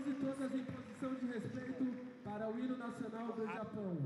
e todas em posição de respeito para o hino nacional do Japão.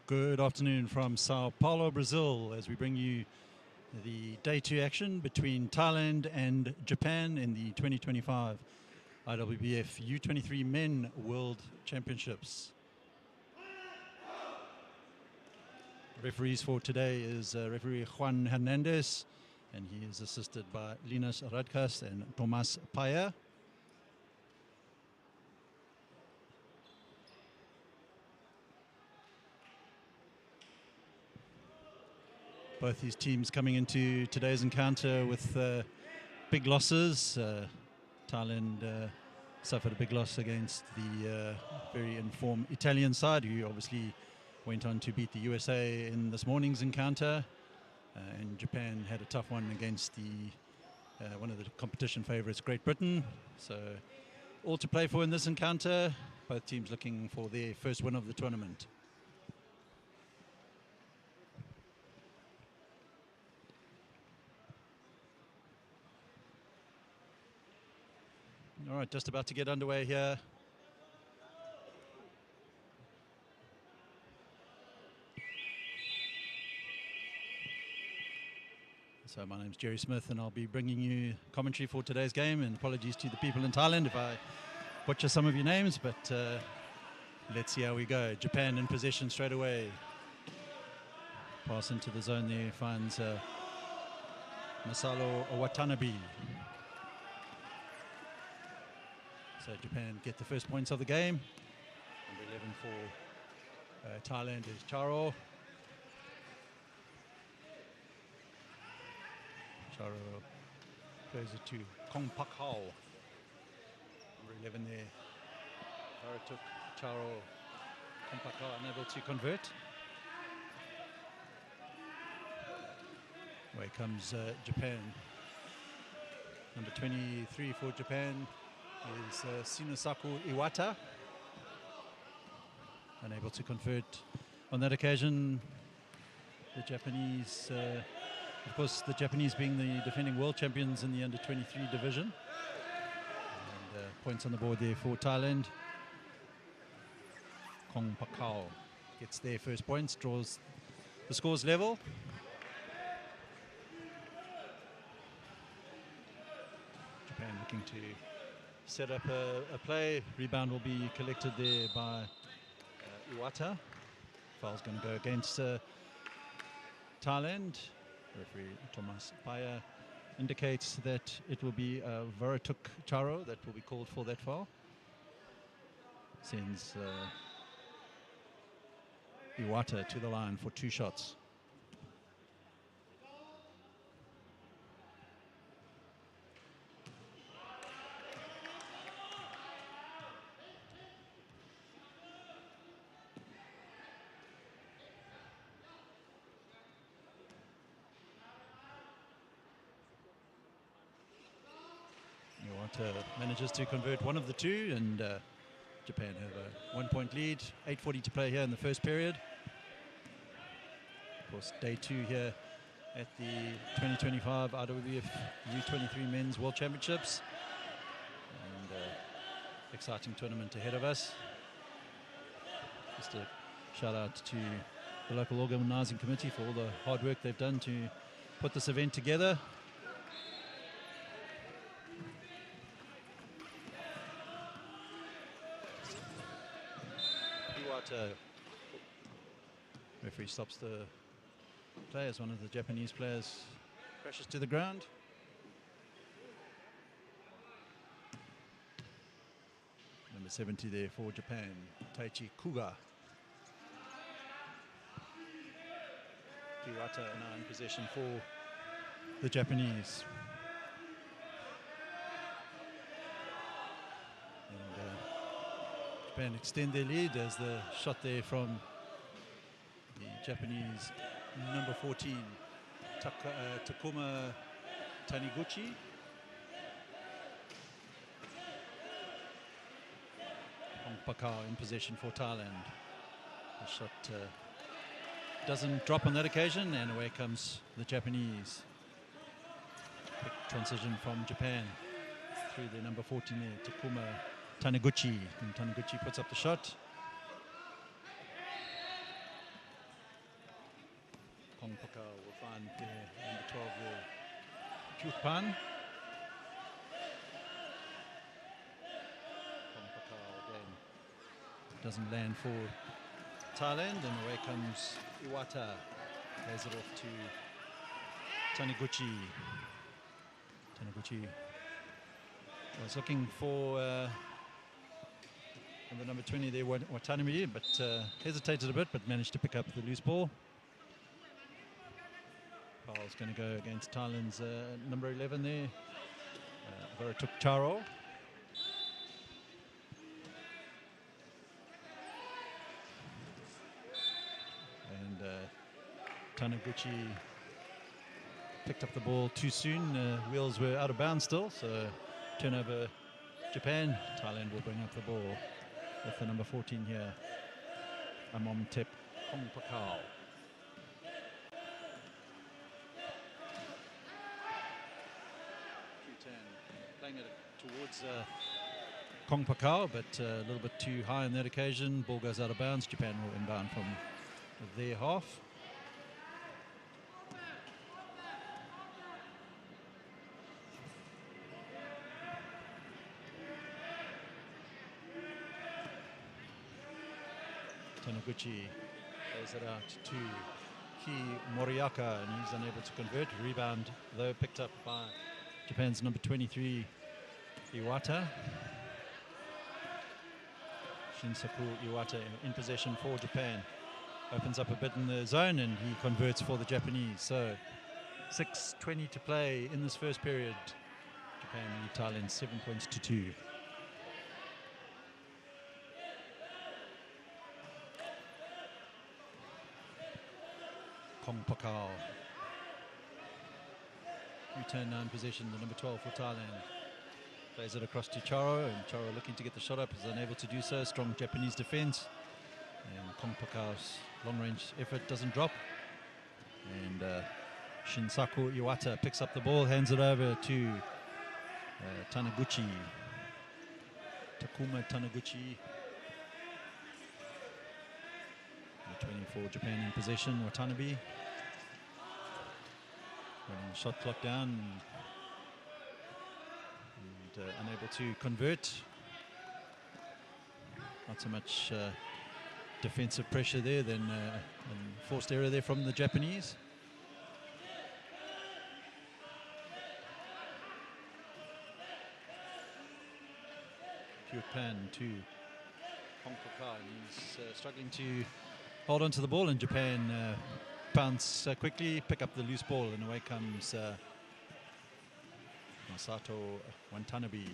Good afternoon from Sao Paulo, Brazil, as we bring you the Day 2 action between Thailand and Japan in the 2025 IWBF U23 Men World Championships. Referees for today is referee Juan Hernandez, and he is assisted by Linus Radkas and Tomas Paya. Both these teams coming into today's encounter with big losses. Thailand suffered a big loss against the very informed Italian side, who obviously went on to beat the USA in this morning's encounter. And Japan had a tough one against the one of the competition favourites, Great Britain. So all to play for in this encounter. Both teams looking for their first win of the tournament. All right, just about to get underway here. So my name's Jerry Smith, and I'll be bringing you commentary for today's game. And apologies to the people in Thailand if I butcher some of your names, but let's see how we go. Japan in possession straight away. Pass into the zone there, finds Masalo Watanabe. So Japan get the first points of the game. Number 11 for Thailand is Charo. Charo plays it to Kong Pak Hao. Number 11 there. Took Charo. Kong Pak Hao unable to convert. Away comes Japan. Number 23 for Japan is Shinosaku Iwata. Unable to convert on that occasion. The Japanese, of course, the Japanese being the defending world champions in the under-23 division. And points on the board there for Thailand. Kong Pakao gets their first points, draws the scores level. Japan looking to set up a play. Rebound will be collected there by Iwata. Foul's going to go against Thailand. Referee Thomas Paya indicates that it will be Varatuk Charo that will be called for that foul. Sends Iwata to the line for 2 shots. Manages to convert one of the 2, and Japan have a 1-point lead. 8:40 to play here in the first period. Of course, day 2 here at the 2025 IWBF U23 Men's World Championships. And exciting tournament ahead of us. Just a shout out to the local organising committee for all the hard work they've done to put this event together. Referee stops the play as one of the Japanese players crashes to the ground. Number 70 there for Japan, Taichi Kuga. Iwata now in possession for the Japanese. Japan extend their lead as the shot there from the Japanese number 14, Takuma Taniguchi. Hong Pakao in possession for Thailand. The shot doesn't drop on that occasion, and away comes the Japanese. Quick transition from Japan through the number 14 there, Takuma Taniguchi, and Taniguchi puts up the shot. Kong Pakao will find number 12 there, Kyupan. Kong Pakao again doesn't land for Thailand, and away comes Iwata. Plays it off to Taniguchi. Taniguchi was looking for the number 20 there, Watanabe, but hesitated a bit, but managed to pick up the loose ball. Foul's going to go against Thailand's number 11 there, Varatuk Charo. And Taniguchi picked up the ball too soon. Wheels were out of bounds still, so turnover Japan. Thailand will bring up the ball with the number 14 here, Amomtep Kong Pakao. Playing it towards Kong Pakao, but a little bit too high on that occasion. Ball goes out of bounds. Japan will inbound from their half. Taniguchi plays it out to Ki Moriaka, and he's unable to convert. Rebound, though, picked up by Japan's number 23, Iwata. Shinsaku Iwata in possession for Japan. Opens up a bit in the zone, and he converts for the Japanese. So 6:20 to play in this first period. Japan lead Thailand 7 points to 2. Kong Pakao. Return now in possession, the number 12 for Thailand. Plays it across to Charo, and Charo looking to get the shot up, is unable to do so. Strong Japanese defense. And Kong Pakao's long-range effort doesn't drop. And Shinsaku Iwata picks up the ball, hands it over to Taniguchi. Takuma Taniguchi. The 24 Japan in possession. Watanabe running shot clock down and unable to convert. Not so much defensive pressure there than forced error there from the Japanese. Japan to Hong Kong, and he's struggling to hold on to the ball, and Japan bounce quickly, pick up the loose ball, and away comes Masato Watanabe.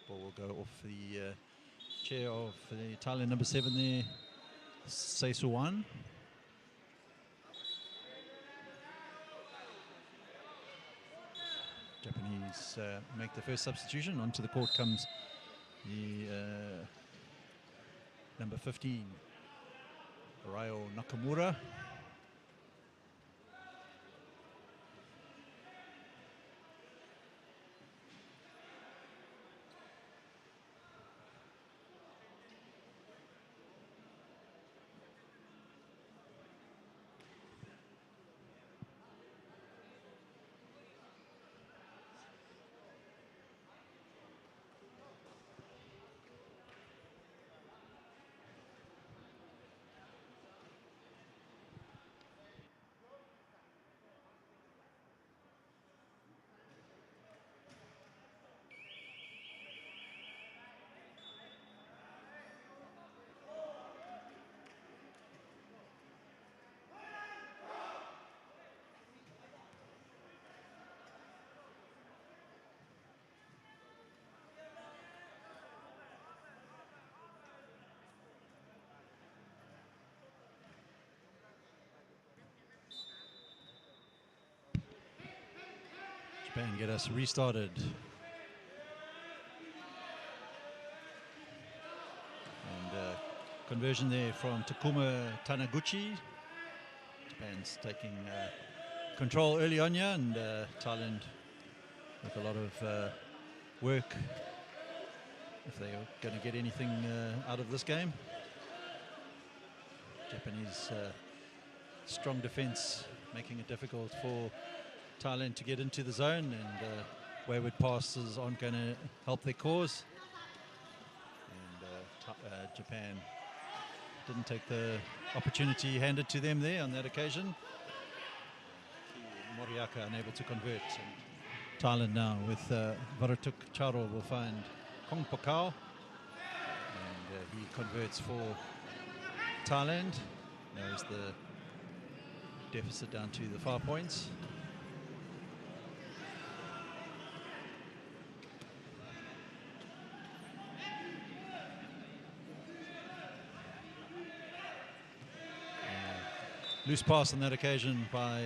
Ball will go off the chair of the Thailand number 7 there, Seisuwan. Japanese make the first substitution. Onto the court comes the number 15, Ryo Nakamura. Japan get us restarted. And conversion there from Takuma Taniguchi. Japan's taking control early on here, and Thailand with a lot of work if they're going to get anything out of this game. Japanese strong defense making it difficult for Thailand to get into the zone, and wayward passes aren't going to help their cause. And Japan didn't take the opportunity handed to them there on that occasion. Moriaka unable to convert. And Thailand now with Varatuk Charo will find Kong Pakao, and he converts for Thailand. Narrows the deficit down to the 5 points. Loose pass on that occasion by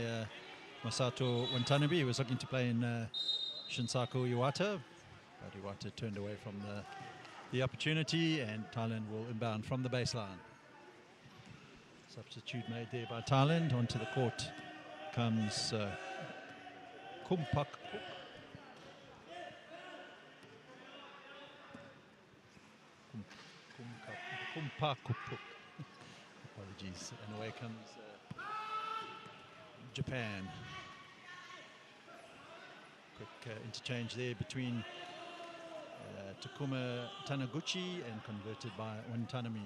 Masato Watanabe. He was looking to play in Shinsaku Iwata, but Iwata turned away from the opportunity, and Thailand will inbound from the baseline. Substitute made there by Thailand. Onto the court comes Kumpak Kumpakupuk. Apologies. And away comes Japan. Quick interchange there between Takuma Taniguchi and converted by Watanabe.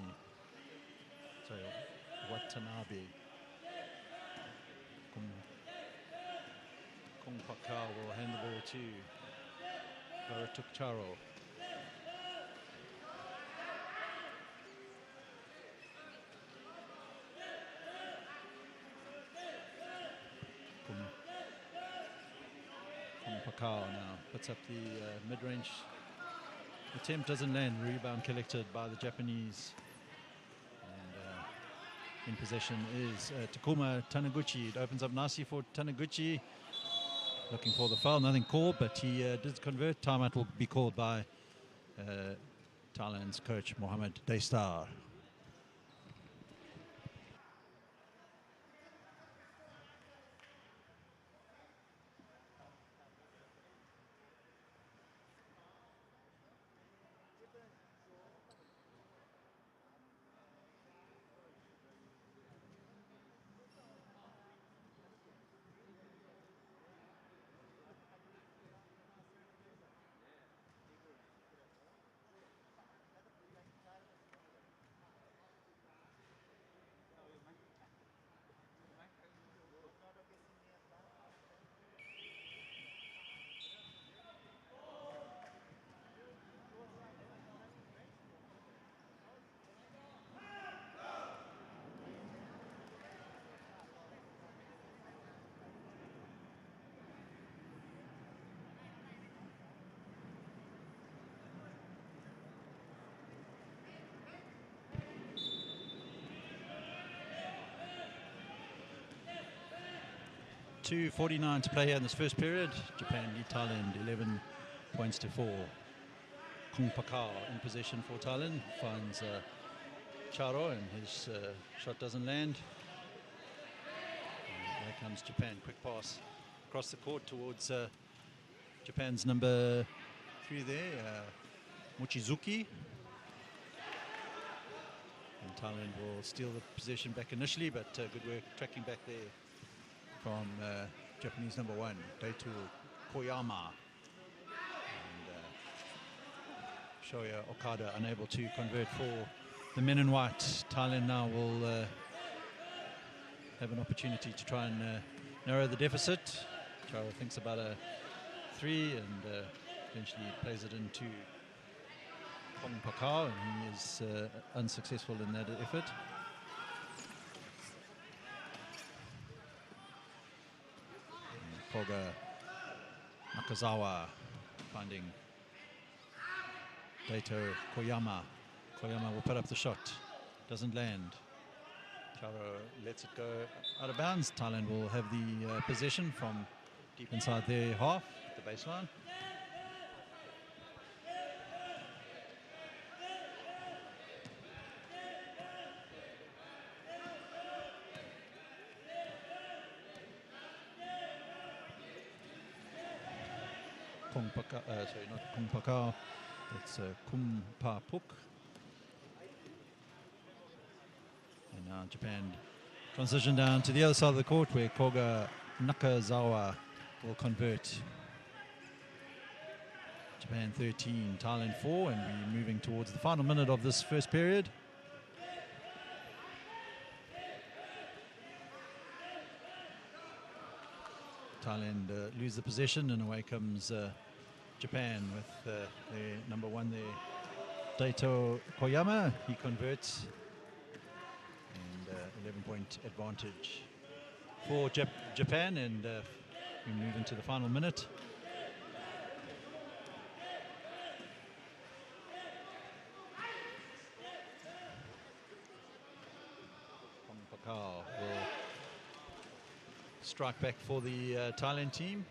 Kung Pakao will hand the ball to Varatukcharo. Kung Pakao now puts up the mid-range attempt, doesn't land. Rebound collected by the Japanese. In possession is Takuma Taniguchi. It opens up nicely for Taniguchi. Looking for the foul, nothing called, but he did convert. Timeout will be called by Thailand's coach, Mohamed Daystar. .249 to play here in this first period. Japan lead Thailand 11 points to 4. Kung Pakao in possession for Thailand. Finds Charo and his shot doesn't land. And there comes Japan. Quick pass across the court towards Japan's number 3 there, Mochizuki. And Thailand will steal the possession back initially, but good work tracking back there from Japanese number 1, Daitu Koyama. And Shoya Okada unable to convert for the men in white. Thailand now will have an opportunity to try and narrow the deficit. Charo thinks about a 3 and eventually plays it into Kung Pakao, and he is unsuccessful in that effort. Koga Nakazawa finding Daito Koyama. Koyama will put up the shot. Doesn't land. Charo lets it go out of bounds. Thailand will have the possession from deep inside their half, the baseline. Sorry, not Kung Pakao, it's Kumpapuk. And now Japan transition down to the other side of the court where Koga Nakazawa will convert. Japan 13, Thailand 4, and we're moving towards the final minute of this first period. Thailand lose the possession, and away comes Japan with their number 1 there, Daito Koyama. He converts, and 11-point advantage for Japan, and we move into the final minute. Kung Pakao will strike back for the Thailand team.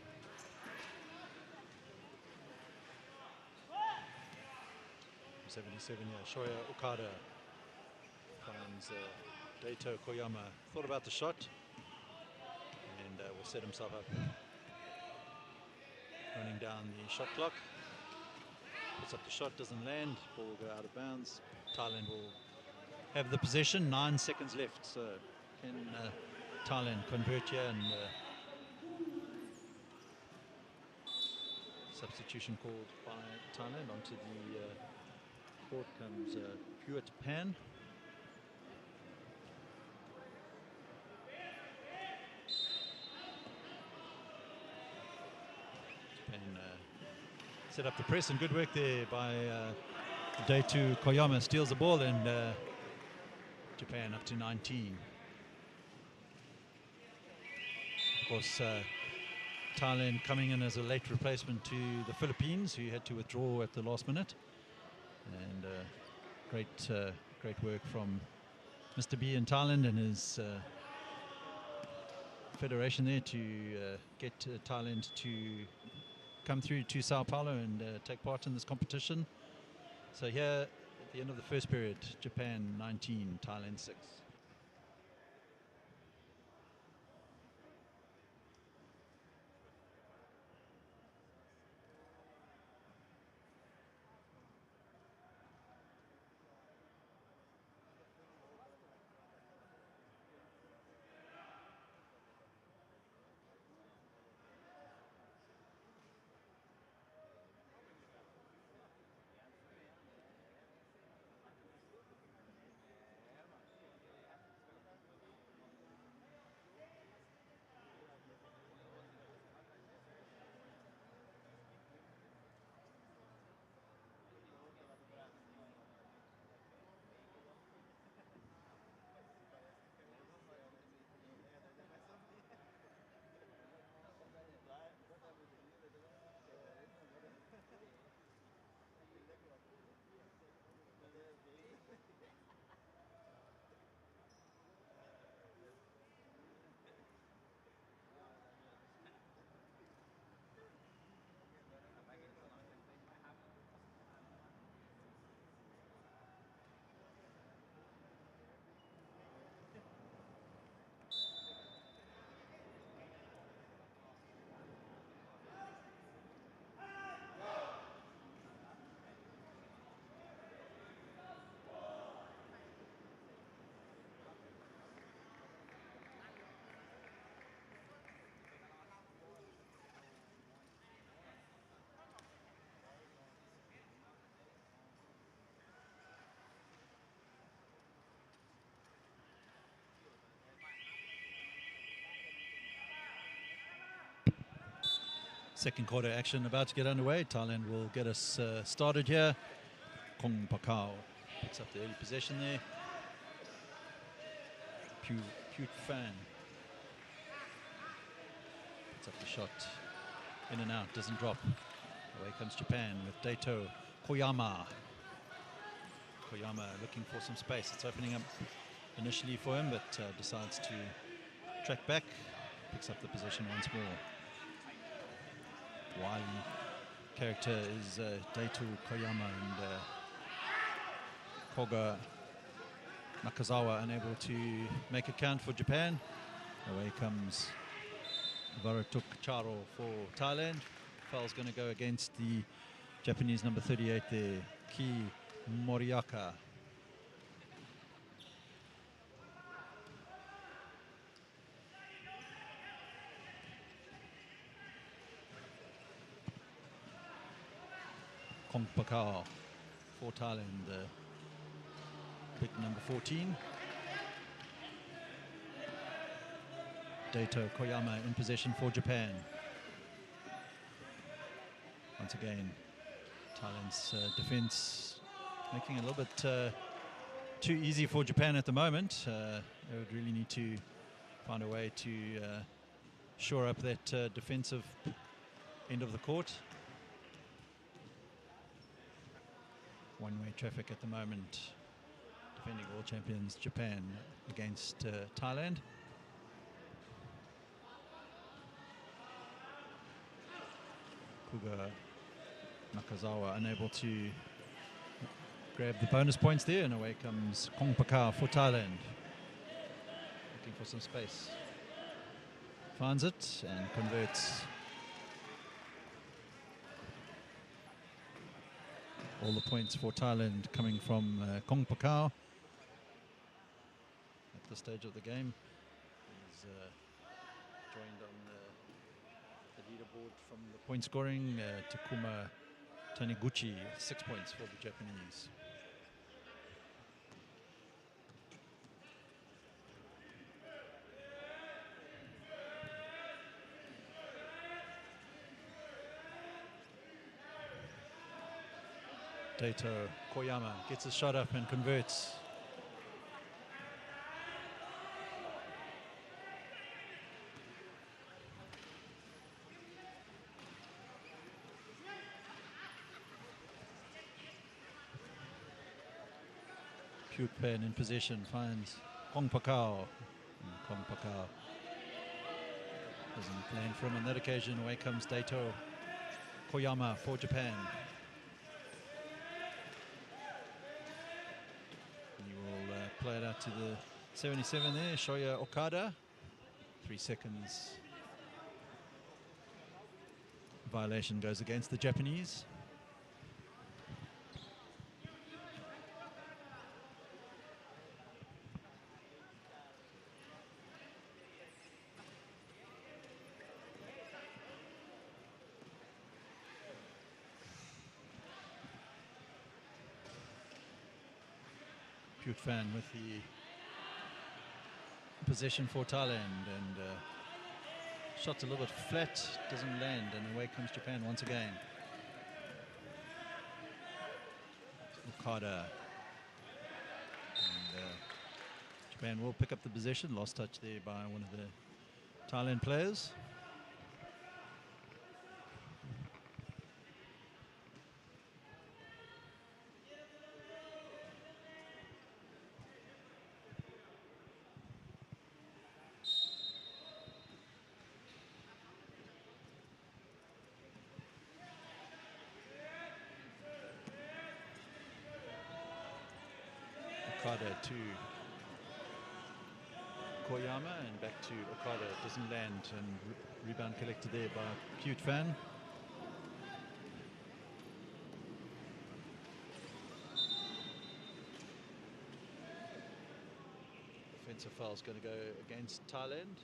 .77 here, Shoya Okada finds Daito Koyama. Thought about the shot and will set himself up. Running down the shot clock. Puts up the shot, doesn't land. Ball will go out of bounds. Thailand will have the possession. 9 seconds left. So can Thailand convert here? And substitution called by Thailand. Onto the court comes Pan. Japan set up the press, and good work there by Daitu Koyama. Steals the ball, and Japan up to 19. Of course, Thailand coming in as a late replacement to the Philippines, who had to withdraw at the last minute. And great work from Mr. B in Thailand and his federation there to get Thailand to come through to Sao Paulo and take part in this competition. So here at the end of the first period, Japan 19, Thailand 6. Second quarter action about to get underway. Thailand will get us started here. Kong Pakao picks up the early possession there. Pute Fan puts up the shot. In and out, doesn't drop. Away comes Japan with Daito Koyama. Koyama looking for some space. It's opening up initially for him, but decides to track back. Picks up the possession once more. Wily character is Daitu Koyama, and Koga Nakazawa unable to make a count for Japan. Away comes Varatuk Charo for Thailand. Foul's going to go against the Japanese number 38 there, Ki Moriaka. Kong Pakao for Thailand, big number 14. Daito Koyama in possession for Japan. Once again, Thailand's defense making it a little bit too easy for Japan at the moment. They would really need to find a way to shore up that defensive end of the court. One-way traffic at the moment. Defending world champions Japan against Thailand. Kuga Nakazawa unable to grab the bonus points there, and away comes Kong Pakao for Thailand. Looking for some space. Finds it and converts. All the points for Thailand coming from Kong Pakao. this stage of the game. He's joined on the leaderboard from the point scoring. Takuma Taniguchi, 6 points for the Japanese. Daito Koyama gets his shot up and converts. Pen in possession, finds Kong Pakao. Kong Pakao doesn't land for him on that occasion. Away comes Daito Koyama for Japan. He will play it out to the 77 there, Shoya Okada. 3 seconds. Violation goes against the Japanese. Fan with the possession for Thailand, and shot's a little bit flat, doesn't land, and away comes Japan once again. Okada, and Japan will pick up the possession. Lost touch there by one of the Thailand players. Okada to Koyama, and back to Okada. Doesn't land, and rebound collected there by Cute Fan. Offensive foul is going to go against Thailand.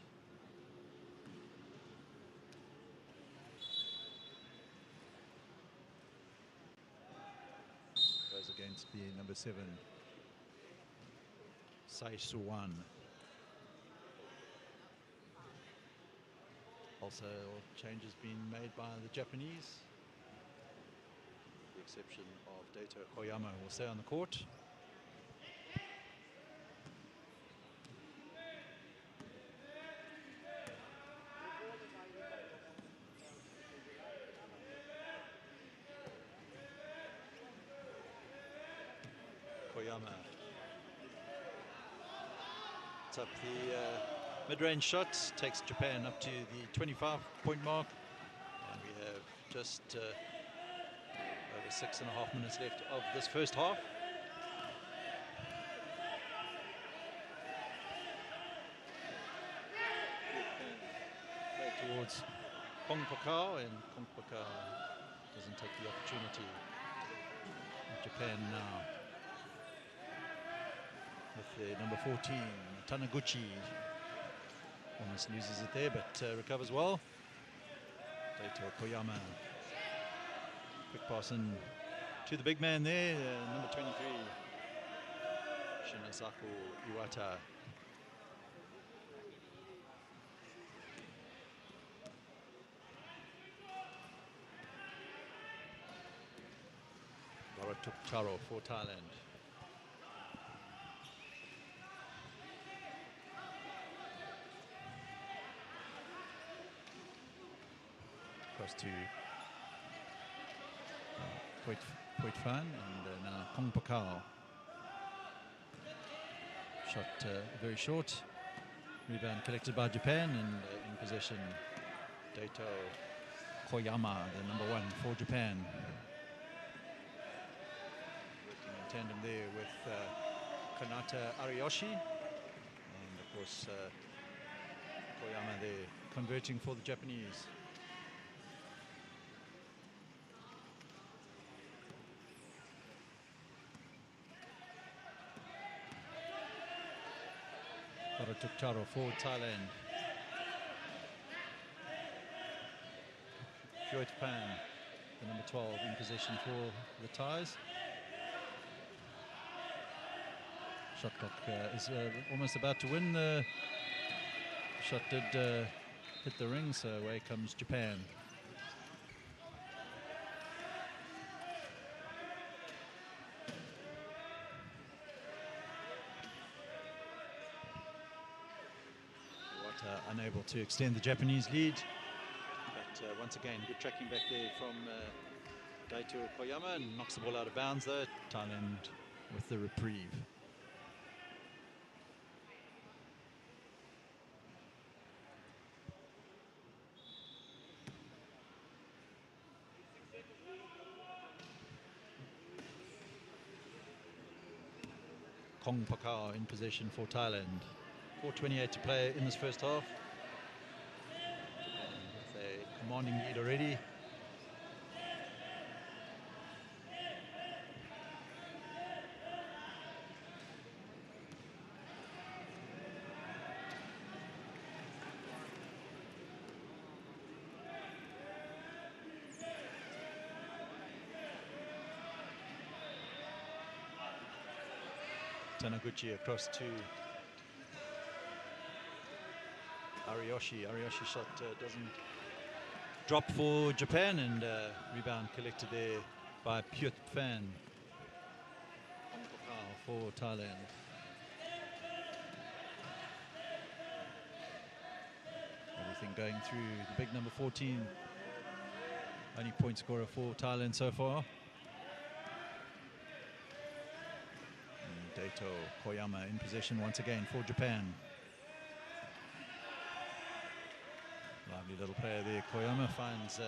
Goes against the number 7. Sai Suwan. Also, changes being made by the Japanese. The exception of Daito Koyama will stay on the court. Koyama. Up the mid-range shot, takes Japan up to the 25-point mark, and we have just over 6.5 minutes left of this first half. Play towards Kong Pakao, and Kong Pakao doesn't take the opportunity. Japan now with the number 14, Taniguchi. Almost loses it there, but recovers well. Daito Koyama. Quick pass in to the big man there, number 23, Shinasaku Iwata. Baratuk Taro for Thailand. Across to Poit Fan, and now Kong Pakao. Shot very short. Rebound collected by Japan, and in possession Daito Koyama, the number 1 for Japan. Working in tandem there with Kanata Ariyoshi, and of course Koyama there converting for the Japanese. Varotukcharo for Thailand. Pan, the number 12, in position for the Thais. Shot clock is almost about to win. The shot did hit the ring, so away comes Japan. Unable to extend the Japanese lead. But once again, good tracking back there from Daito Koyama, and knocks the ball out of bounds though. Thailand with the reprieve. Kong Pakao in possession for Thailand. 4:28 to play in this first half. With a commanding lead already. Taniguchi across to Ariyoshi. Ariyoshi shot doesn't drop for Japan, and rebound collected there by Pan for Thailand. Everything going through the big number 14. Only point scorer for Thailand so far. Daito Koyama in possession once again for Japan. Lovely little player there. Koyama finds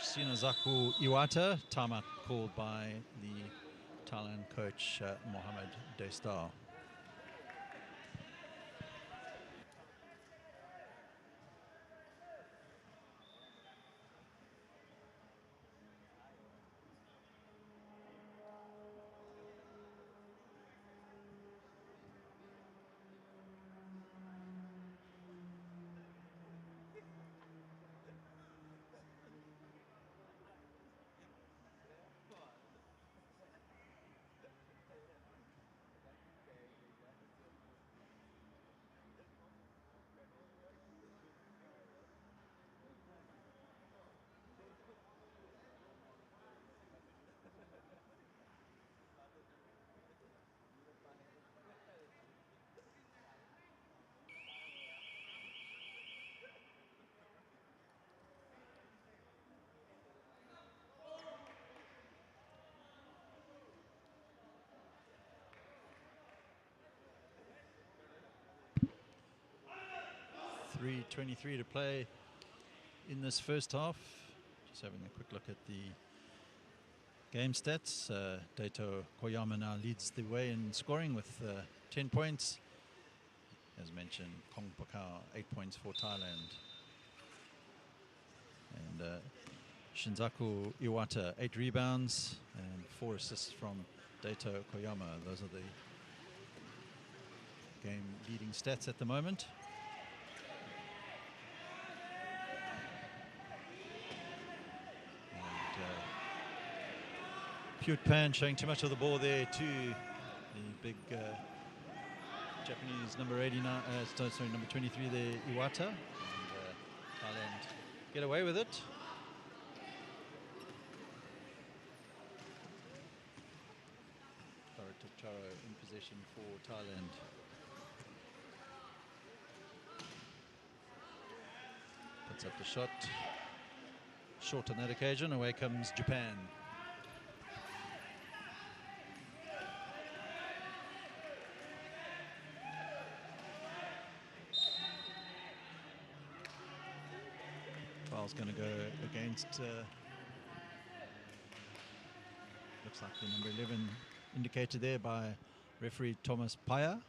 Shinazaku Iwata. Timeout called by the Thailand coach Mohamed Daystar. .23 to play in this first half. Just having a quick look at the game stats. Daito Koyama now leads the way in scoring with 10 points. As mentioned, Kong Pakao 8 points for Thailand. And Shinzaku Iwata 8 rebounds and 4 assists from Daito Koyama. Those are the game leading stats at the moment. Pan showing too much of the ball there to the big Japanese number 89, number 23 there, Iwata. And Thailand get away with it. Varotukcharo in possession for Thailand. Puts up the shot. Short on that occasion. Away comes Japan. Going to go against looks like the number 11 indicated there by referee Thomas Paya.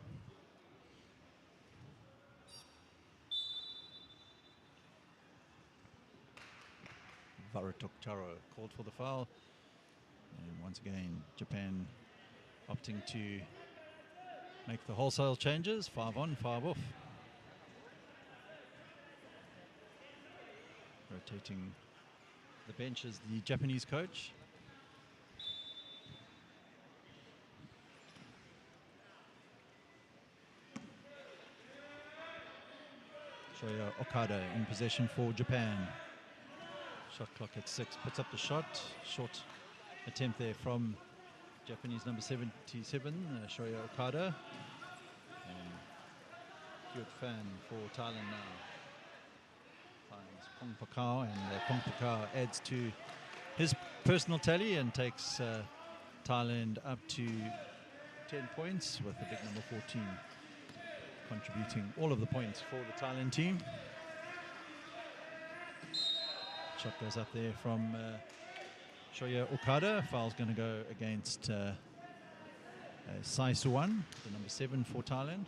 Varotukcharo called for the foul, and once again Japan opting to make the wholesale changes. 5 on, 5 off. Rotating the bench is the Japanese coach. Shoya Okada in possession for Japan. Shot clock at 6, puts up the shot. Short attempt there from Japanese number 77, Shoya Okada. And good fan for Thailand now. Finds Pong Pakao, and Pong Pakao adds to his personal tally and takes Thailand up to 10 points with the big number 14 contributing all of the points for the Thailand team. Shot goes up there from Shoya Okada. Foul's going to go against Sai Suwan, the number 7 for Thailand.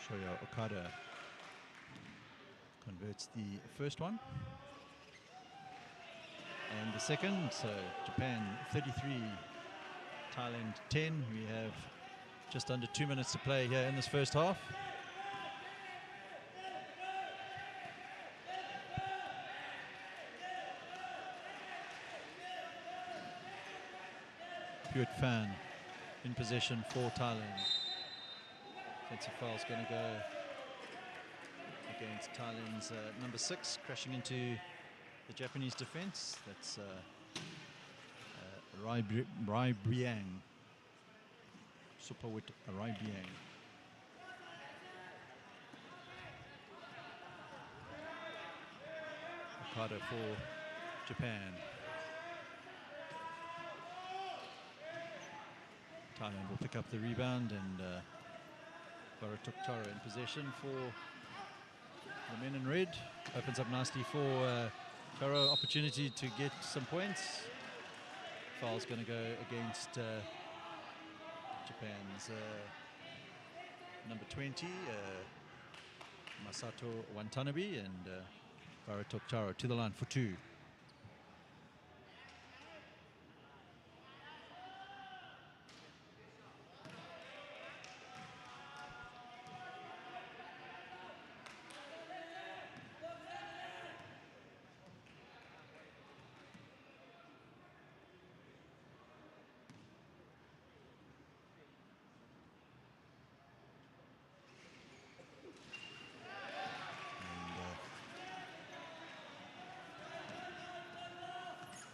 Shoya Okada converts the first one and the second. So Japan 33, Thailand 10. We have just under 2 minutes to play here in this first half. Good fan in possession for Thailand. Offensive foul's going to go against Thailand's number 6, crashing into the Japanese defense. That's Rai Briang. Super with Rai Briang. Okada for Japan. Thailand will pick up the rebound, and Taro in possession for the men in red. Opens up nicely for Taro. Opportunity to get some points. Foul's going to go against Japan's number 20, Masato Watanabe, and Taro to the line for 2.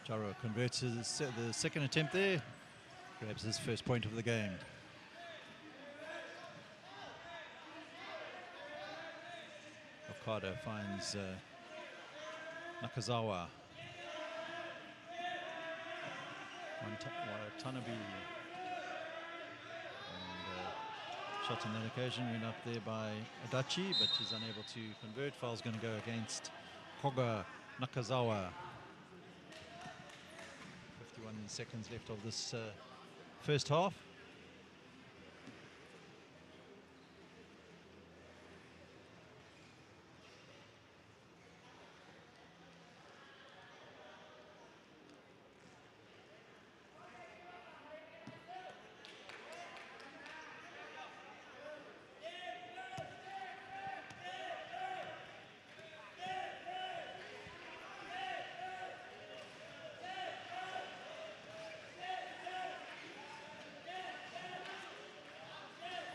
Taro converts the second attempt there, grabs his first point of the game. Okada finds Nakazawa. Watanabe. And shot on that occasion went up there by Adachi, but he's unable to convert. Foul's going to go against Koga Nakazawa. 51 seconds left of this first half.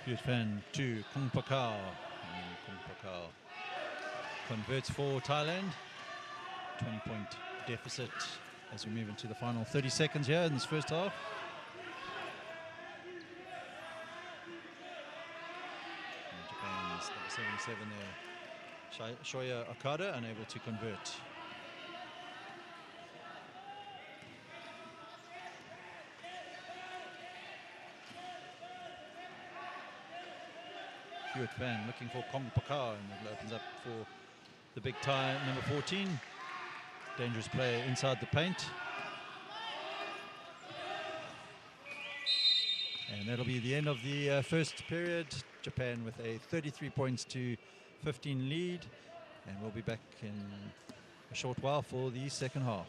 Good fan to Kung Pakao. Kung Pakao converts for Thailand. 20-point deficit as we move into the final 30 seconds here in this first half. And Japan's number 77 there, Shoya Okada, unable to convert. Hewitt fan looking for Kong Pakar, and it opens up for the big Thai number 14. Dangerous player inside the paint. And that'll be the end of the first period. Japan with a 33 points to 15 lead. And we'll be back in a short while for the second half.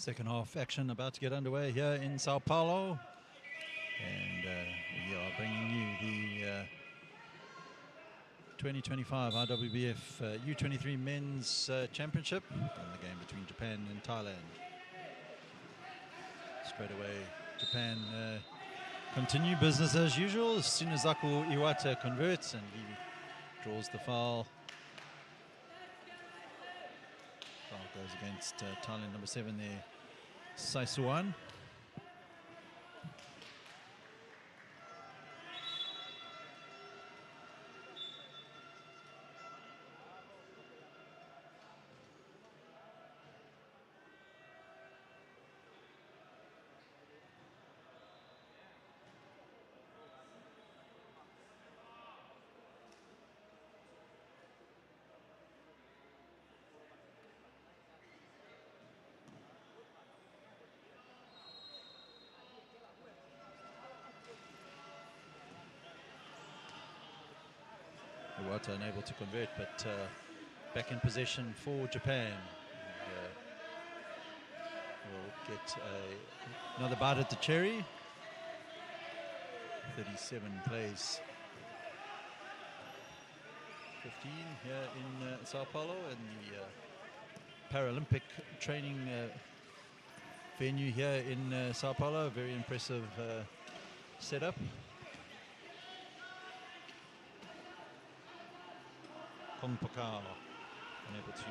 Second half action about to get underway here in Sao Paulo, and we are bringing you the 2025 IWBF U23 Men's Championship, and the game between Japan and Thailand. Straight away, Japan continue business as usual as soon as Zaku Iwata converts and he draws the foul. Foul goes against Thailand number 7 there, Saisuan. Iwata unable to convert, but back in possession for Japan. We'll get another bite at the cherry. 37 plays 15 here in Sao Paulo, and the Paralympic training venue here in Sao Paulo. Very impressive setup. Hong Pakao unable to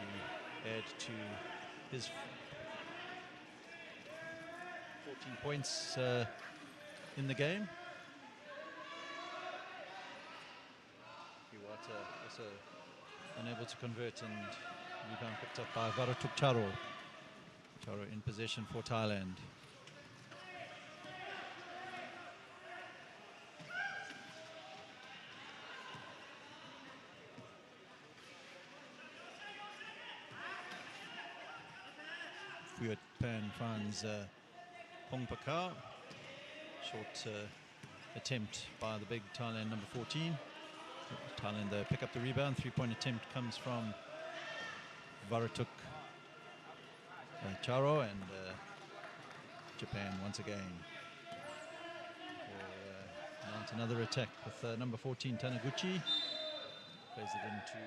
add to his 14 points in the game. Iwata also unable to convert, and rebound picked up by Varatuk Charo. Charo in possession for Thailand. Japan finds Hong Pakao. Short attempt by the big Thailand number 14. Thailand pick up the rebound. 3-point attempt comes from Varatuk Charo, and Japan once again will mount another attack with number 14 Taniguchi. Plays it into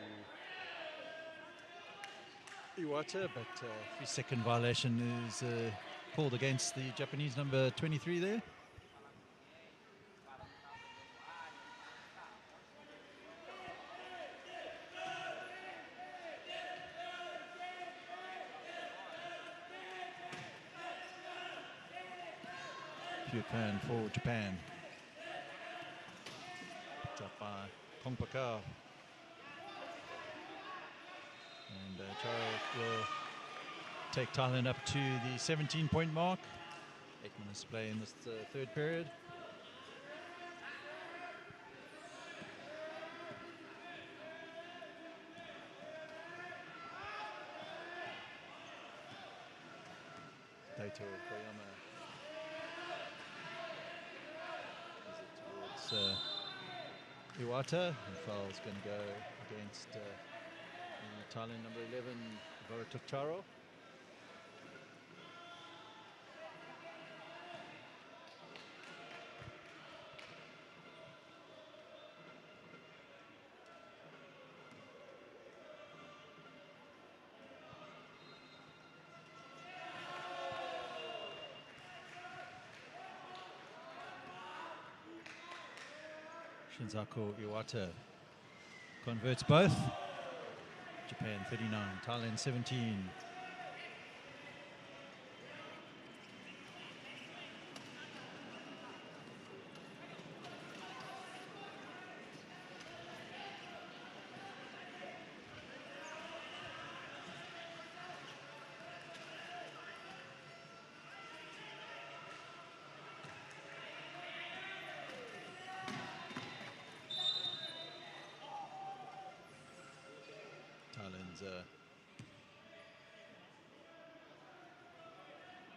Iwata, but 3-second violation is called against the Japanese number 23 there. Pure plan for Japan. Picked up by Hong Pakao. And Charo will take Thailand up to the 17-point mark. 8 minutes to play in this third period. Daito Koyama is it towards Iwata. The foul is going to go against Thailand number 11, Varatuk Charo. Shinzaku Iwata converts both. Japan 39, Thailand 17. Thailand's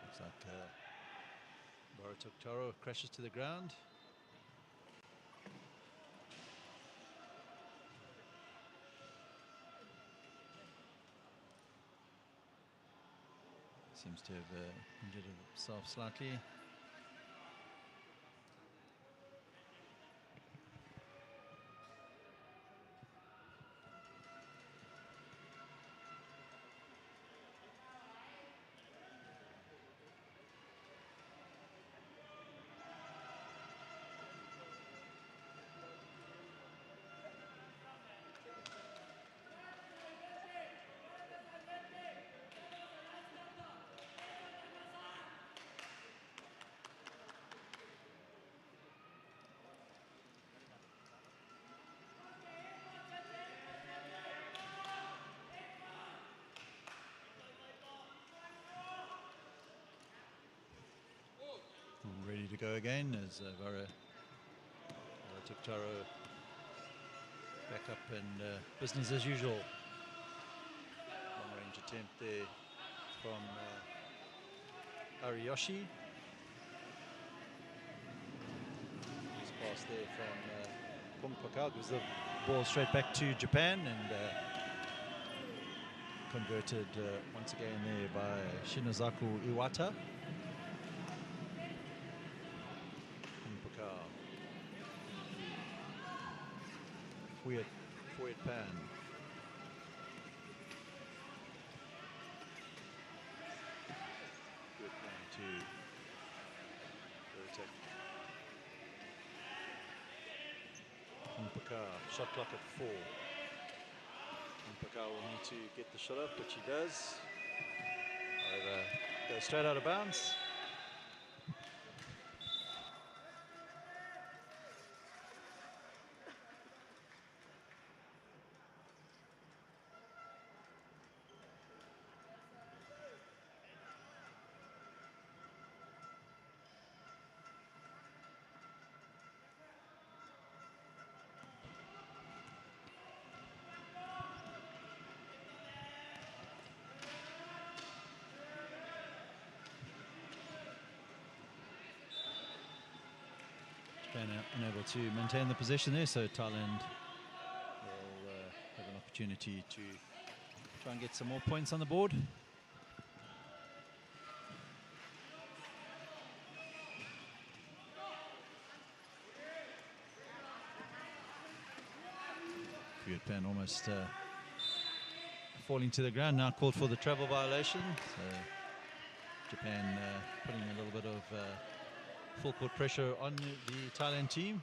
looks like Varatuk Charo crashes to the ground. Seems to have injured himself slightly. Ready to go again as Vara took Charo back up and business as usual. Long range attempt there from Ariyoshi. Nice pass there from Pakao, gives the ball straight back to Japan, and converted once again there by Shinozaku Iwata. Forward pan. Good plan to attack. Mpaka, shot clock at 4. Mpaka will need to get the shot up, which he does. However, goes straight out of bounds. Unable to maintain the position there, so Thailand will have an opportunity to try and get some more points on the board. Good pen, almost falling to the ground, now called for the travel violation. So Japan putting a little bit of full court pressure on the Thailand team.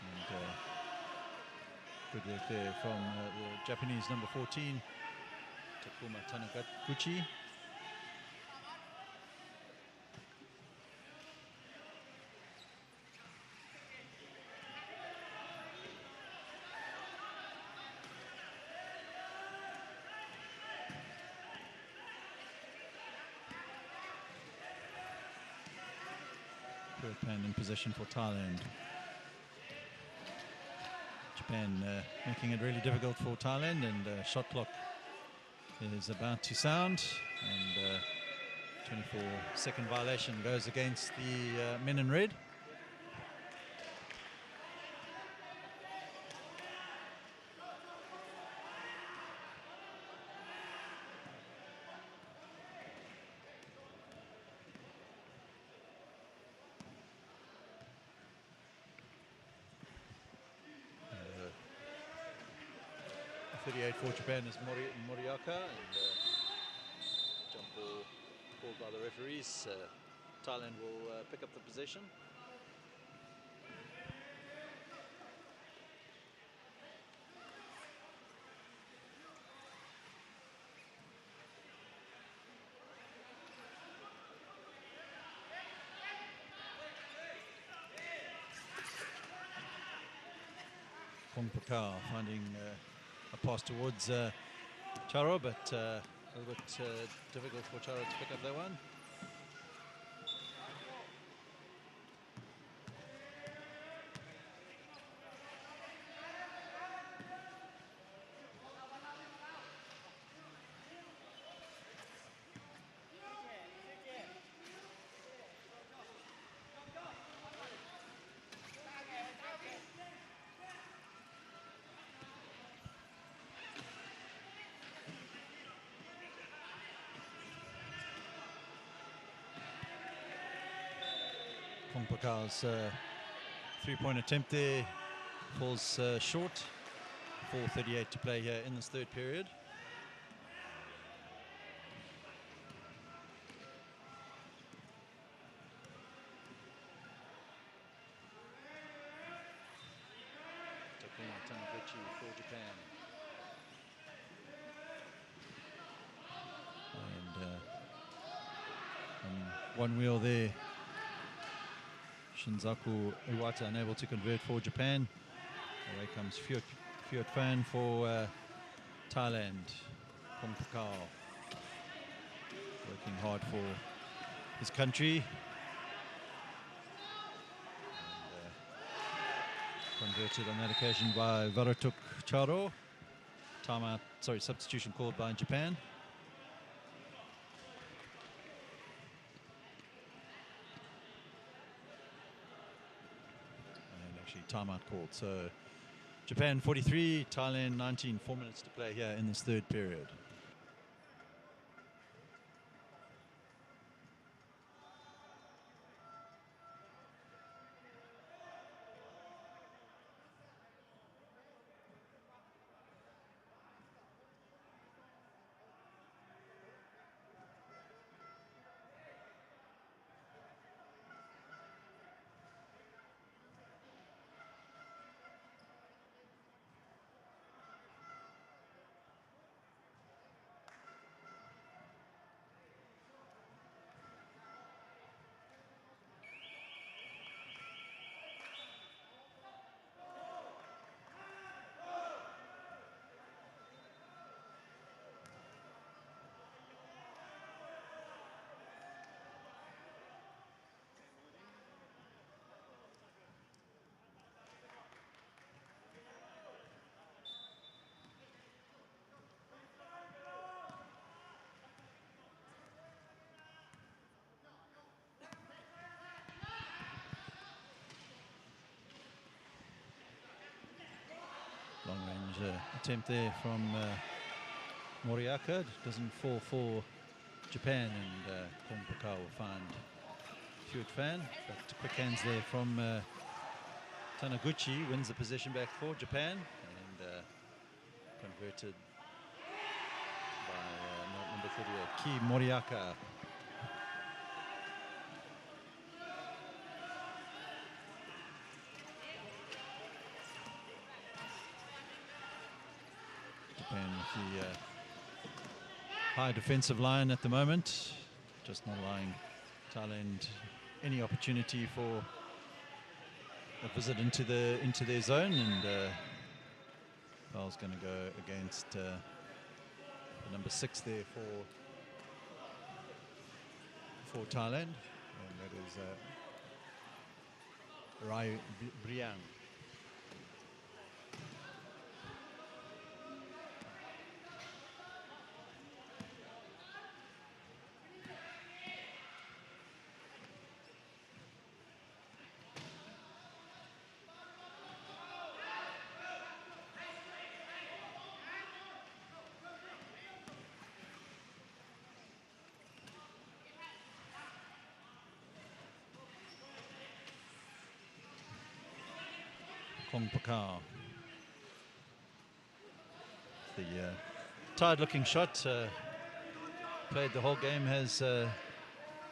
And good work there from the Japanese number 14. Takuma Taniguchi. Good pen in position for Thailand. Japan making it really difficult for Thailand, and shot clock is about to sound, and 24-second violation goes against the men in red. For Japan is Moriaka, and jump ball called by the referees. Thailand will pick up the possession. Hong Pakao finding a pass towards Charo, but a little bit difficult for Charo to pick up that one. Pakau's three-point attempt there falls short. 4:38 to play here in this third period. Taniguchi for Japan. And on one wheel there, Shinzaku Iwata unable to convert for Japan. Away comes Fiat Fan for Thailand. Kong Pakau working hard for his country. Converted on that occasion by Varatuk Charo. Timeout, sorry, substitution called by Japan. And actually timeout called. So Japan 43, Thailand 19, 4 minutes to play here in this third period. Long range attempt there from Moriaka. Doesn't fall for Japan, and Kong Pakau will find Fiat Fan. But quick hands there from Taniguchi, wins the possession back for Japan, and converted by number 38, Ki Moriaka. Japan with the high defensive line at the moment, just not allowing Thailand any opportunity for a visit into their zone, and Paul's going to go against the number 6 there for Thailand, and that is Rai Briang. Kong Pakau. The tired-looking shot, played the whole game, has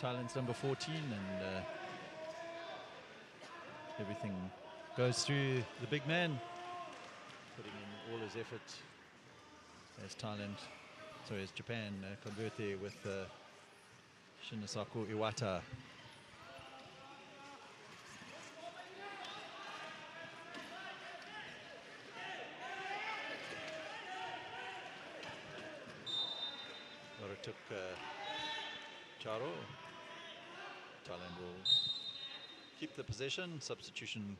Thailand's number 14, and everything goes through the big man, putting in all his effort as Japan convert there with Shinisaku Iwata. Took Charo. Thailand will keep the possession. Substitution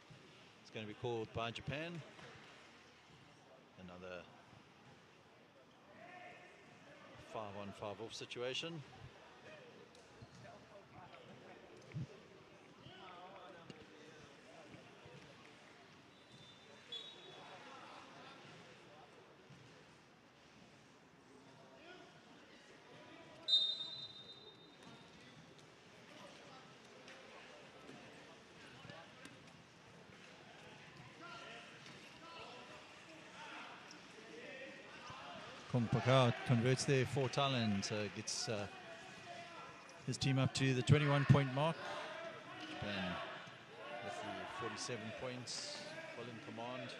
is going to be called by Japan. Another 5-on, 5-off situation. Kung Pakao converts there for Thailand, so gets his team up to the 21-point mark. Japan with the 47 points, well in command.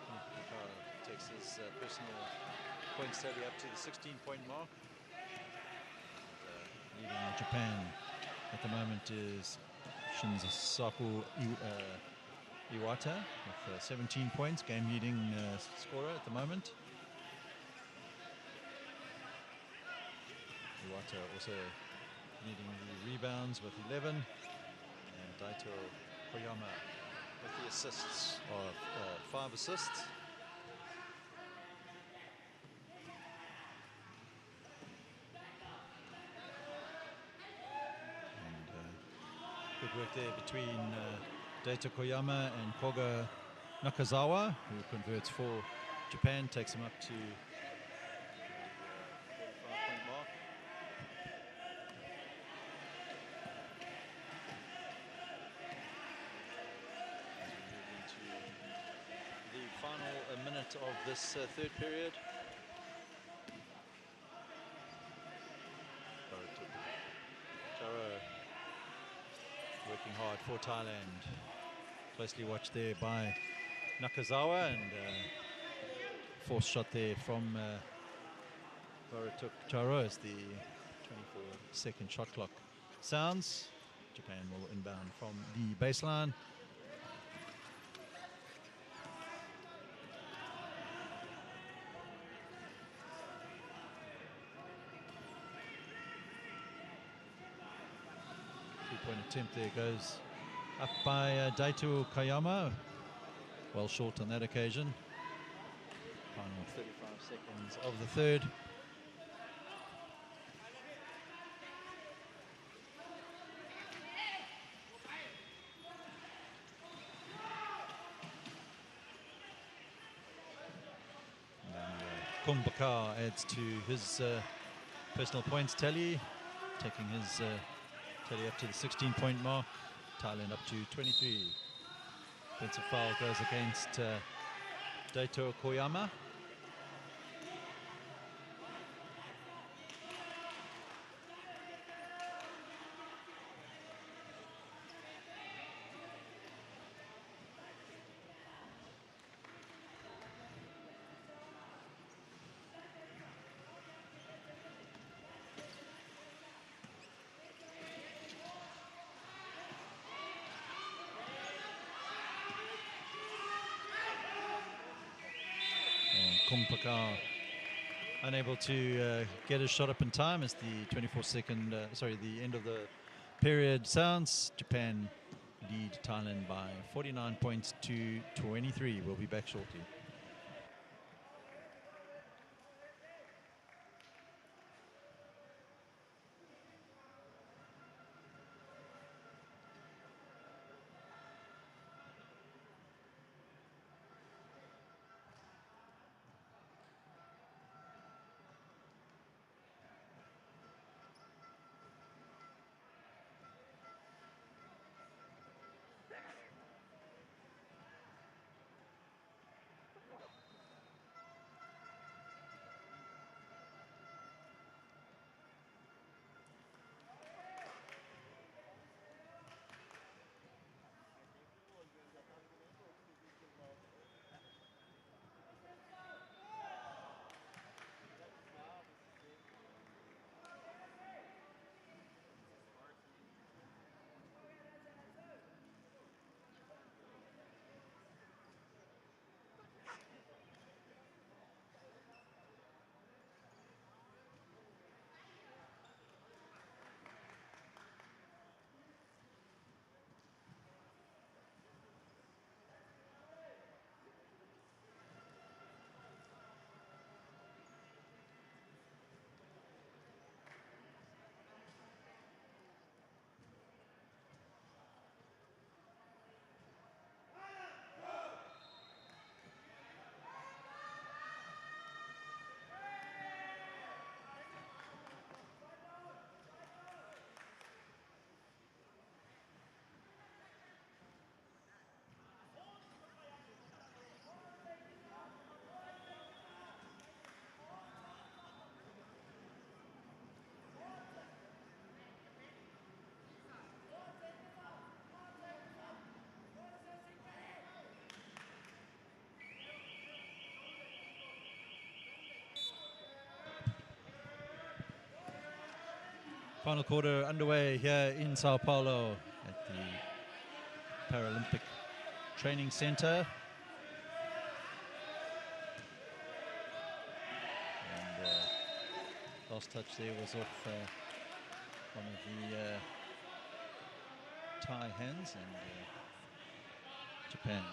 Kung Pakao takes his personal points tally up to the 16-point mark. Leading Japan at the moment is Shinzaku Iwata with 17 points, game-leading scorer at the moment. Iwata also leading the rebounds with 11, and Daito Koyama with the assists of 5 assists. Good work there between Daito Koyama and Koga Nakazawa, who converts for Japan, takes him up to the 45-point mark. As we move into the final minute of this third period. Working hard for Thailand. Closely watched there by Nakazawa, and forced shot there from Baratuk Charo as the 24-second shot clock sounds. Japan will inbound from the baseline. Three-point attempt there goes up by Daito Koyama. Well short on that occasion. Final 35 seconds of the third. Kung Pakao adds to his personal points tally, taking his tally up to the 16-point mark. Thailand up to 23. Offensive foul goes against Daito Koyama. Kung Pakao unable to get his shot up in time as the the end of the period sounds. Japan lead Thailand by 49 points to 23. We'll be back shortly. Final quarter underway here in Sao Paulo at the Paralympic Training Center. And last touch there was off one of the Thai hands, and Japan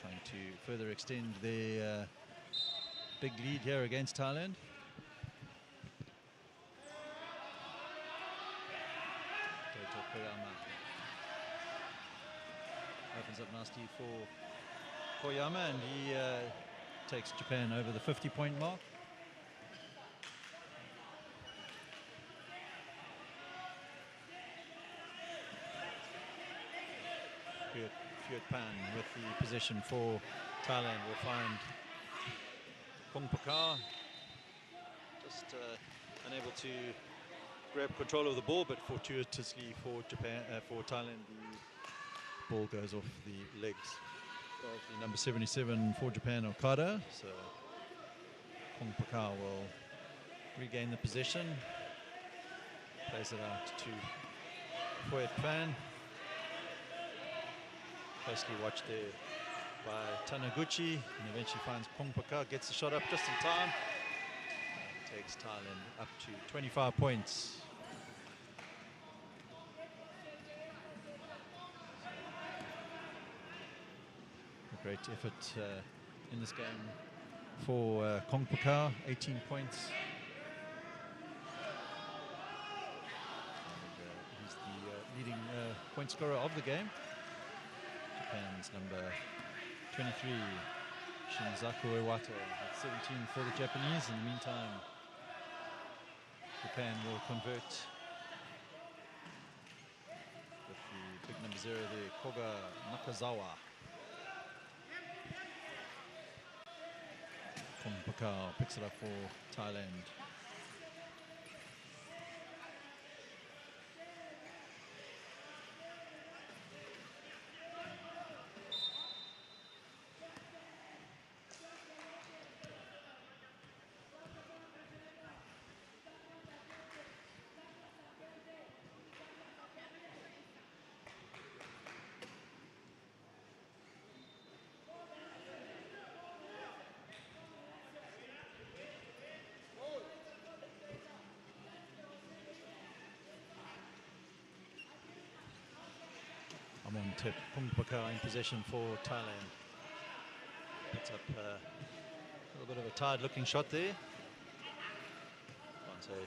trying to further extend their big lead here against Thailand. Opens up nasty for Koyama, and he takes Japan over the 50-point mark. Pan with the position for Thailand will find Kong Pakar, just unable to grab control of the ball, but fortuitously for Japan, for Thailand, the ball goes off the legs of the number 77 for Japan, Okada. So Kong Pakar will regain the possession, plays it out to Pan. Closely watched there by Taniguchi, and eventually finds Kong Pakar, gets the shot up just in time. Takes Thailand up to 25 points. A great effort in this game for Kong Pakar, 18 points. And, he's the leading point scorer of the game. Japan's number 23, Shinzaku Iwata, at 17 for the Japanese. In the meantime, Japan will convert with the big number 0 there, Koga Nakazawa. Kong Pakar picks it up for Thailand. On tip, Kong Pakar in possession for Thailand. Puts up a little bit of a tired looking shot there. Can't say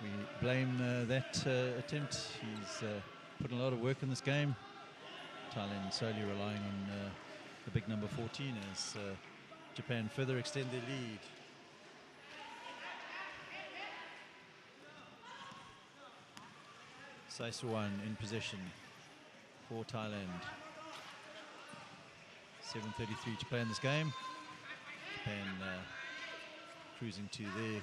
we blame that attempt. He's put in a lot of work in this game. Thailand solely relying on the big number 14 as Japan further extend their lead. Saisuwan in possession for Thailand. 7:33 to play in this game. Japan cruising to their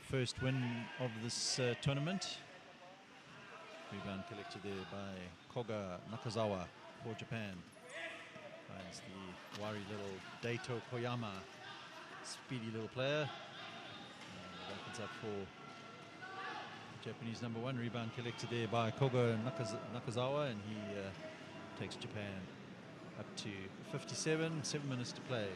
first win of this tournament. Rebound collected there by Koga Nakazawa for Japan. Finds the wary little Daito Koyama, speedy little player. Opens up for Japanese number 1. Rebound collected there by Koga Nakazawa, and he takes Japan up to 57, 7 minutes to play.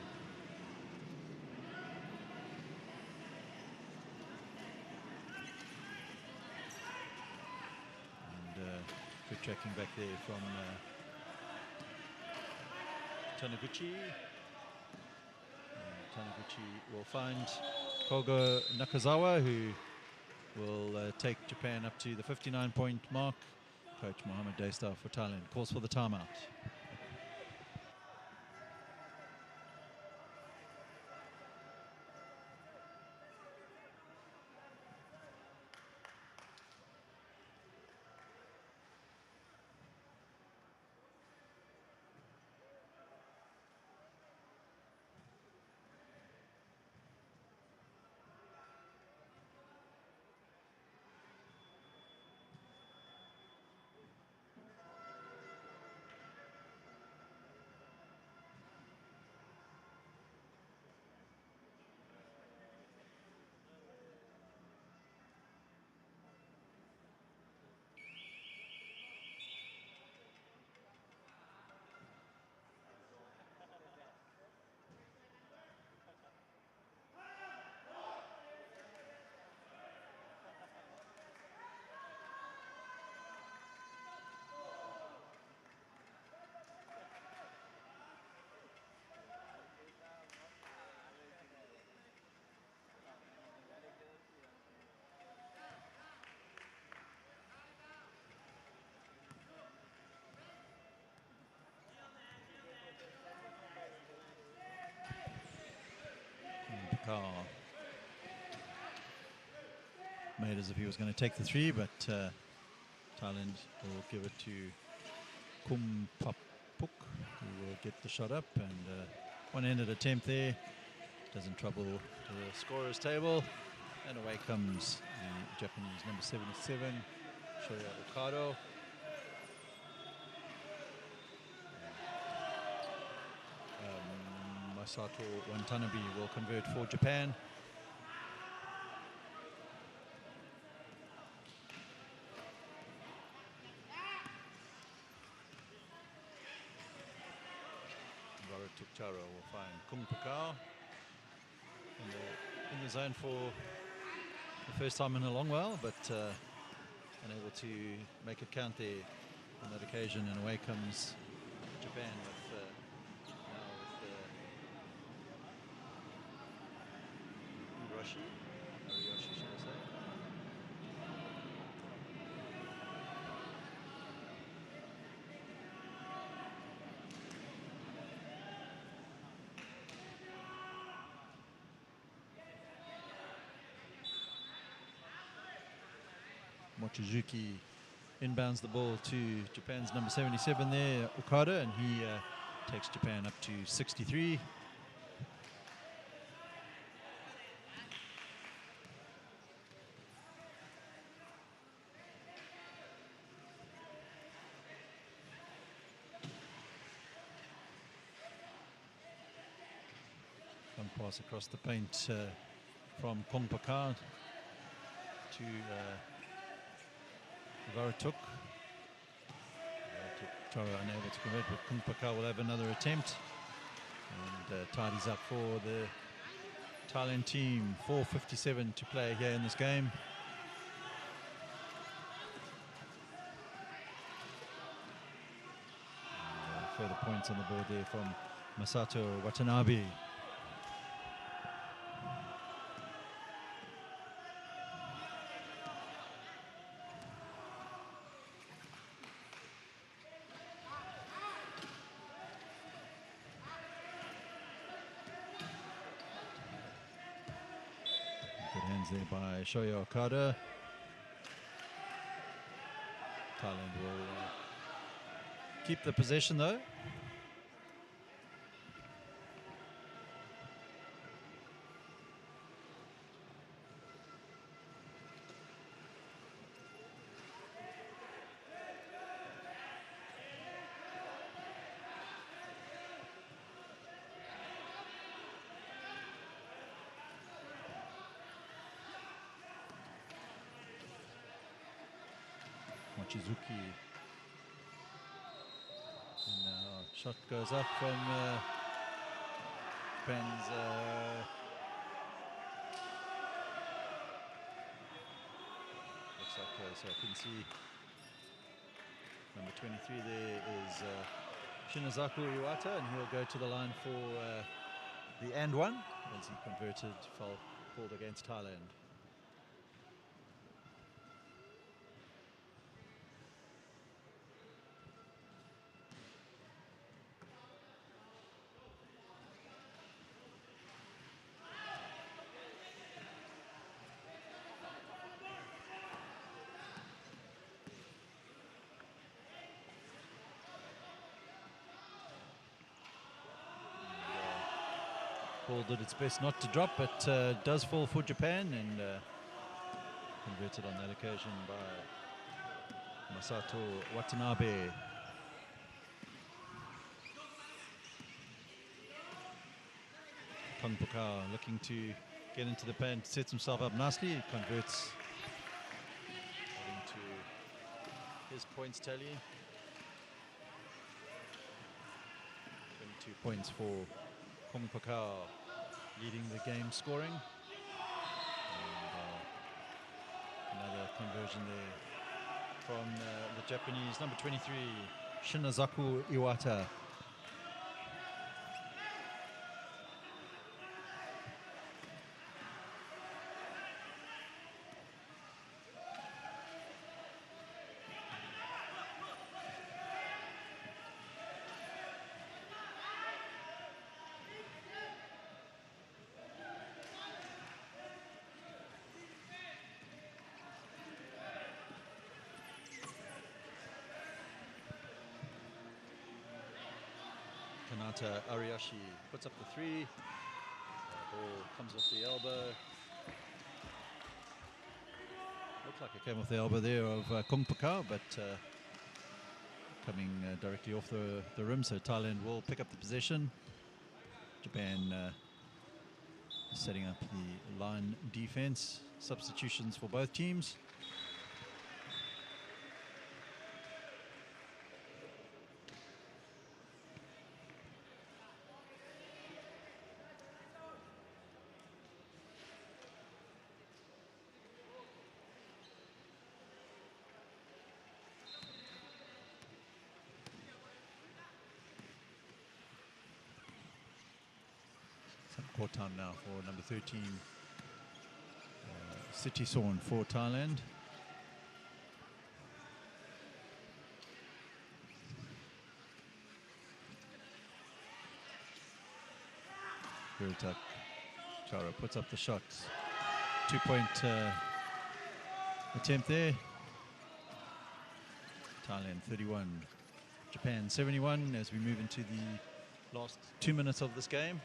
And good tracking back there from Taniguchi. Taniguchi will find Koga Nakazawa, who will take Japan up to the 59-point mark. Coach Mohamed Daystar for Thailand calls for the timeout. Kumpaka made as if he was going to take the three, but Thailand will give it to Kumpapuk, who will get the shot up, and one-handed attempt there doesn't trouble the scorer's table, and away comes the Japanese number 77, Shoya Okado. Masato Watanabe will convert for Japan. Tukchara will find Kumpaka in the zone for the first time in a long while, but unable to make it count there on that occasion, and away comes Japan with Ariyoshi, should I say. Mochizuki inbounds the ball to Japan's number 77 there, Okada, and he takes Japan up to 63. One pass across the paint from Kumpaka to Varatuk. Tara unable to convert, but Kumpaka will have another attempt, and tidies up for the Thailand team. 4:57 to play here in this game. And, further points on the board there from Masato Watanabe. There by Shoya Okada. Thailand will keep the possession though. Mochizuki, and now shot goes up from Japan's looks like so I can see number 23 there is Shinazaku Iwata, and he'll go to the line for the and one as he converted foul called against Thailand. Ball did its best not to drop, but does fall for Japan, and converted on that occasion by Masato Watanabe. Kumpaka looking to get into the paint, sets himself up nicely, he converts into his points tally. 22 points for Kumpaka, leading the game scoring. And another conversion there from the Japanese number 23, Shinazaku Iwata. counter. Ariyoshi puts up the 3. Ball comes off the elbow. Looks like it came off the elbow there of Kung Pakao, but coming directly off the rim, so Thailand will pick up the possession. Japan setting up the line defense. Substitutions for both teams. Court time now for number 13, Sitisorn for Thailand. Viratak Chara puts up the shots. 2-point attempt there. Thailand 31, Japan 71 as we move into the last 2 minutes of this game.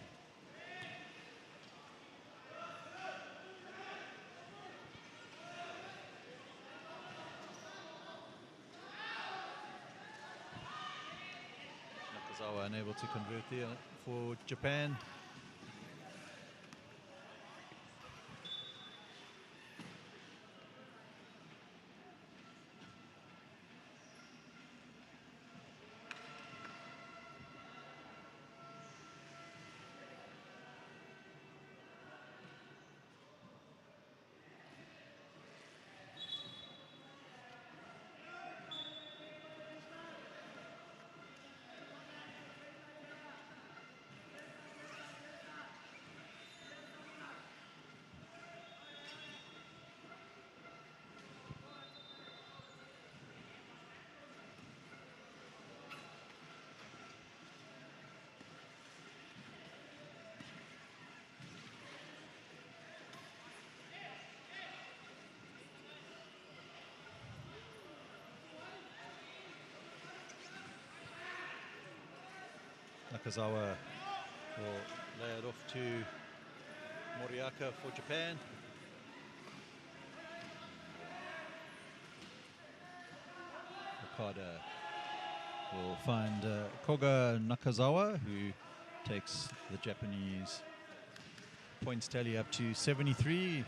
Unable to convert there for Japan. Nakazawa will lay it off to Moriaka for Japan. Okada will find Koga Nakazawa, who takes the Japanese points tally up to 73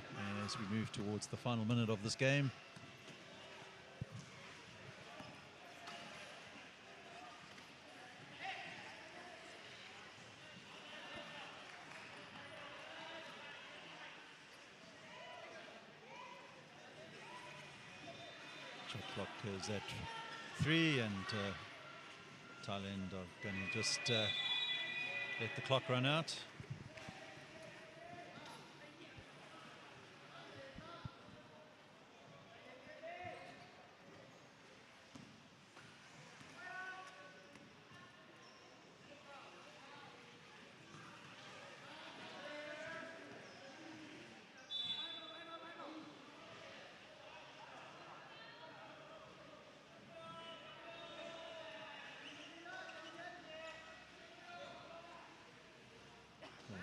as we move towards the final minute of this game. Shot clock is at 3, and Thailand are going to just let the clock run out.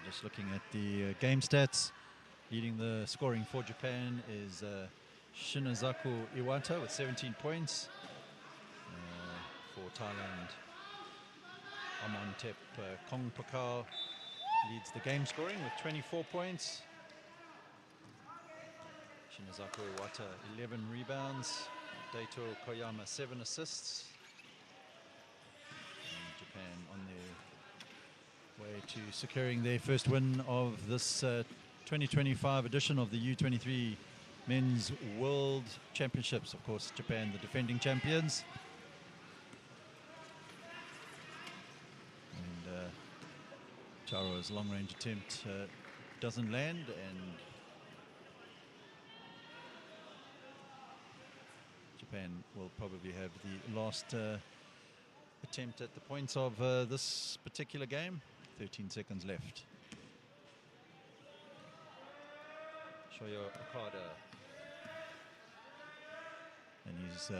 Just looking at the game stats, leading the scoring for Japan is Shinazaku Iwata with 17 points. For Thailand, Amantep Kong Pakao leads the game scoring with 24 points. Shinazaku Iwata 11 rebounds. Daito Koyama 7 assists. And Japan on their way to securing their first win of this 2025 edition of the U23 Men's World Championships. Of course, Japan, the defending champions. And Charo's long-range attempt doesn't land, and Japan will probably have the last attempt at the points of this particular game. 13 seconds left. Shoyo Okada. And he's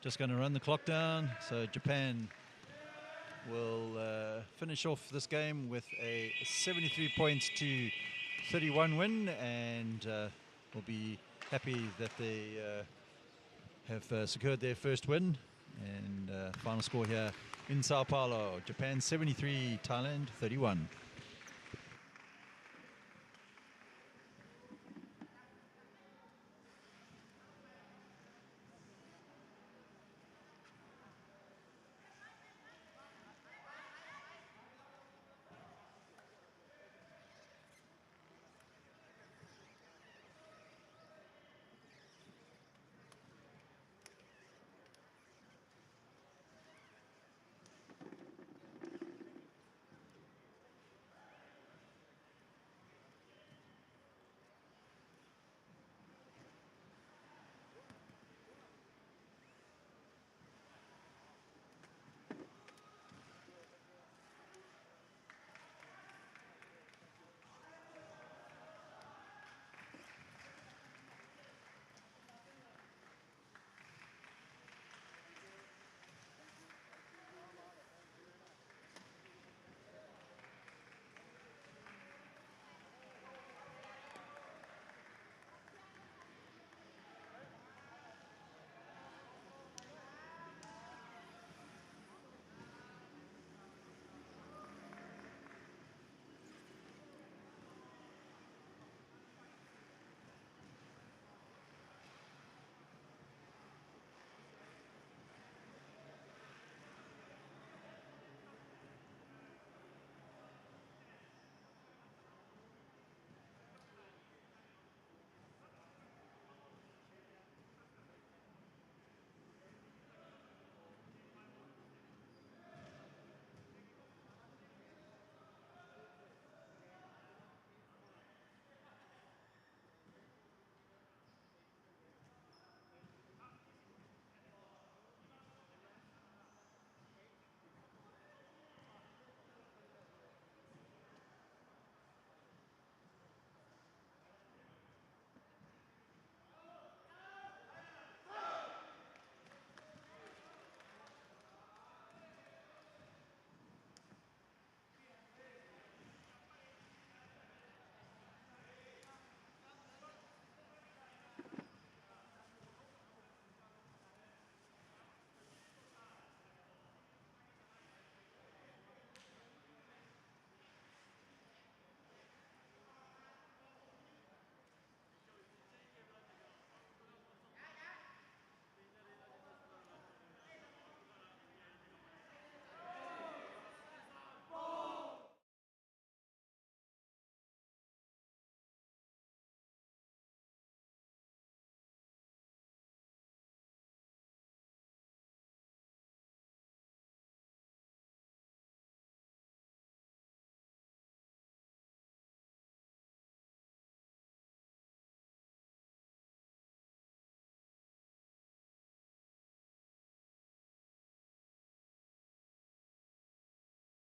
just going to run the clock down. So Japan will finish off this game with a 73 points to 31 win, and will be happy that they have secured their first win. And final score here in Sao Paulo, Japan 73, Thailand 31.